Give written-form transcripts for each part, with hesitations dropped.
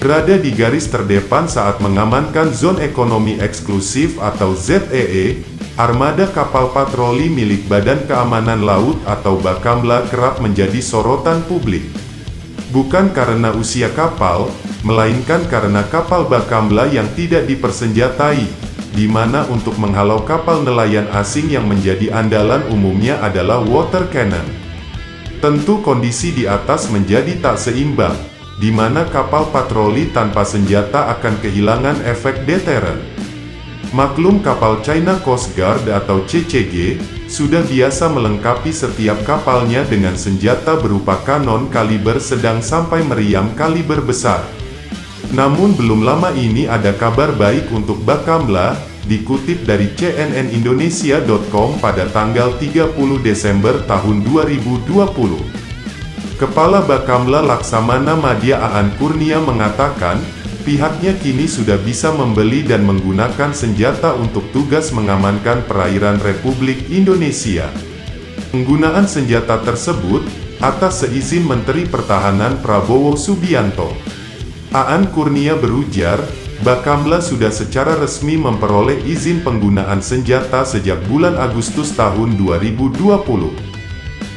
Berada di garis terdepan saat mengamankan Zona Ekonomi Eksklusif atau ZEE, armada kapal patroli milik Badan Keamanan Laut atau Bakamla kerap menjadi sorotan publik. Bukan karena usia kapal, melainkan karena kapal Bakamla yang tidak dipersenjatai, di mana untuk menghalau kapal nelayan asing yang menjadi andalan umumnya adalah water cannon. Tentu kondisi di atas menjadi tak seimbang, di mana kapal patroli tanpa senjata akan kehilangan efek deteren. Maklum kapal China Coast Guard atau CCG, sudah biasa melengkapi setiap kapalnya dengan senjata berupa kanon kaliber sedang sampai meriam kaliber besar. Namun belum lama ini ada kabar baik untuk Bakamla, dikutip dari cnnindonesia.com pada tanggal 30 Desember tahun 2020. Kepala Bakamla Laksamana Madya Aan Kurnia mengatakan, pihaknya kini sudah bisa membeli dan menggunakan senjata untuk tugas mengamankan perairan Republik Indonesia. Penggunaan senjata tersebut, atas seizin Menteri Pertahanan Prabowo Subianto. Aan Kurnia berujar, Bakamla sudah secara resmi memperoleh izin penggunaan senjata sejak bulan Agustus tahun 2020.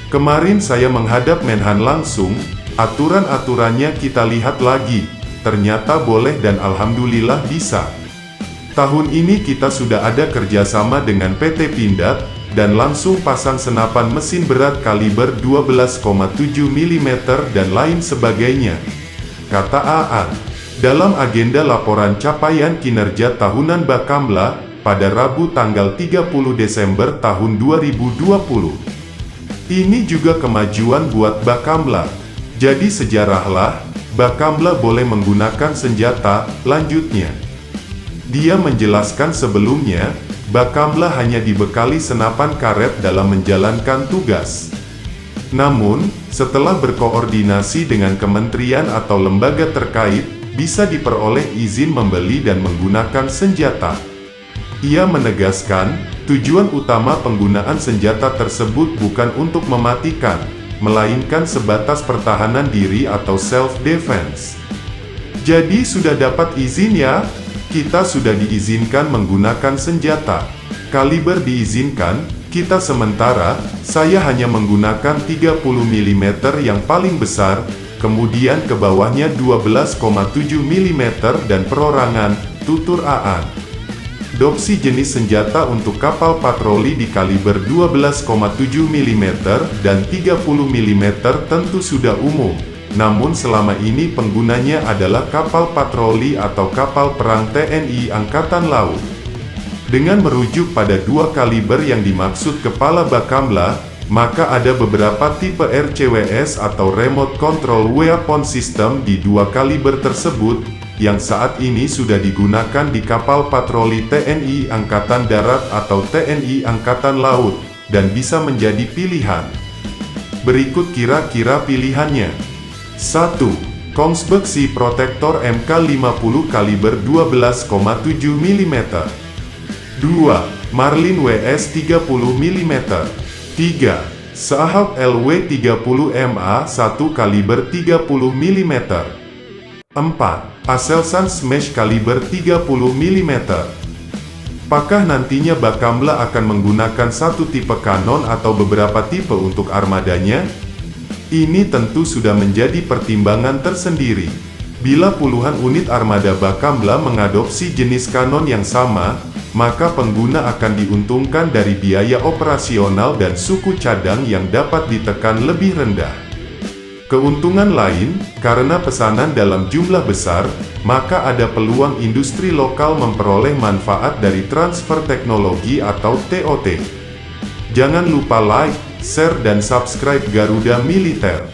Kemarin saya menghadap Menhan langsung, aturan-aturannya kita lihat lagi, ternyata boleh dan alhamdulillah bisa. Tahun ini kita sudah ada kerjasama dengan PT Pindad, dan langsung pasang senapan mesin berat kaliber 12,7 mm dan lain sebagainya, kata Aan. Dalam agenda laporan capaian kinerja tahunan Bakamla, pada Rabu tanggal 30 Desember tahun 2020. Ini juga kemajuan buat Bakamla. Jadi sejarahlah, Bakamla boleh menggunakan senjata, lanjutnya. Dia menjelaskan sebelumnya, Bakamla hanya dibekali senapan karet dalam menjalankan tugas. Namun, setelah berkoordinasi dengan kementerian atau lembaga terkait, bisa diperoleh izin membeli dan menggunakan senjata. Ia menegaskan, tujuan utama penggunaan senjata tersebut bukan untuk mematikan, melainkan sebatas pertahanan diri atau self-defense. Jadi sudah dapat izin ya? Kita sudah diizinkan menggunakan senjata. Kaliber diizinkan, kita sementara, saya hanya menggunakan 30 mm yang paling besar, kemudian ke bawahnya 12,7 mm dan perorangan, tutur Aan. Opsi jenis senjata untuk kapal patroli di kaliber 12,7 mm dan 30 mm tentu sudah umum, namun selama ini penggunanya adalah kapal patroli atau kapal perang TNI Angkatan Laut. Dengan merujuk pada dua kaliber yang dimaksud Kepala Bakamla, maka ada beberapa tipe RCWS atau Remote Control Weapon System di dua kaliber tersebut, yang saat ini sudah digunakan di kapal patroli TNI Angkatan Darat atau TNI Angkatan Laut, dan bisa menjadi pilihan. Berikut kira-kira pilihannya. 1. Kongsberg Sea Protector MK50 kaliber 12,7 mm. 2. Marlin WS 30 mm. 3. Seahawk LW30 MA1 kaliber 30 mm. 4. Aselsan Smash kaliber 30 mm. Apakah nantinya Bakamla akan menggunakan satu tipe kanon atau beberapa tipe untuk armadanya? Ini tentu sudah menjadi pertimbangan tersendiri. Bila puluhan unit armada Bakamla mengadopsi jenis kanon yang sama, maka pengguna akan diuntungkan dari biaya operasional dan suku cadang yang dapat ditekan lebih rendah. Keuntungan lain, karena pesanan dalam jumlah besar, maka ada peluang industri lokal memperoleh manfaat dari transfer teknologi atau TOT. Jangan lupa like, share dan subscribe Garuda Militer.